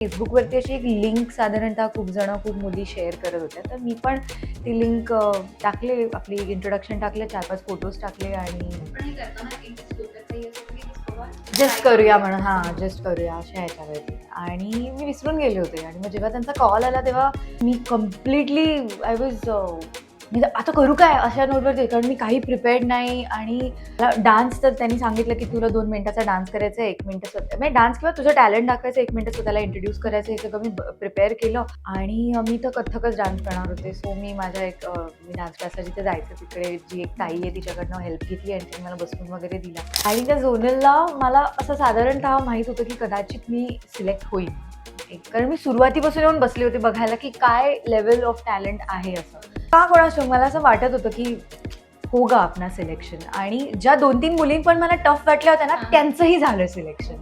फेसबुकवरती अशी एक लिंक साधारणतः खूप मुली शेअर करत होत्या. तर मी पण ती लिंक टाकले, आपली इंट्रोडक्शन टाकलं, 4-5 फोटोज टाकले आणि जस्ट करूया म्हणून जस्ट करूया अशा ह्याच्यावरती. आणि मी विसरून गेले होते आणि मग जेव्हा त्यांचा कॉल आला तेव्हा मी कम्प्लिटली आय वॉज म्हणजे आता करू काय अशा नोटवरती, कारण मी काही प्रिपेअर्ड नाही. आणि डान्स तर त्यांनी सांगितलं की तुला 2 मिनिटाचा डान्स करायचा आहे, 1 मिनिट स्वतः म्हणजे डान्स किंवा तुझं टॅलेंट दाखवायचं, 1 मिनिट स्वतःला इंट्रोड्यूस करायचं, हे सगळं मी प्रिपेअर केलं. आणि मी तर कथ्थकच डान्स करणार होते. सो मी माझ्या मी डान्स क्लासला जिथे जायचं तिकडे जी एक ताई आहे तिच्याकडनं हेल्प घेतली आणि तिने मला बसवून वगैरे दिला. आणि त्या झोनलला मला असं साधारणतः माहीत होतं की कदाचित मी सिलेक्ट होईल. कारण मी सुरुवातीपासून येऊन बसले होते बघायला की काय लेवल ऑफ टॅलेंट आहे असं. का कोणाचं मला असं वाटत होतं की होगा अपना सिलेक्शन. आणि ज्या 2-3 मुली पण मला टफ वाटल्या होत्या ना त्यांचंही झालं सिलेक्शन.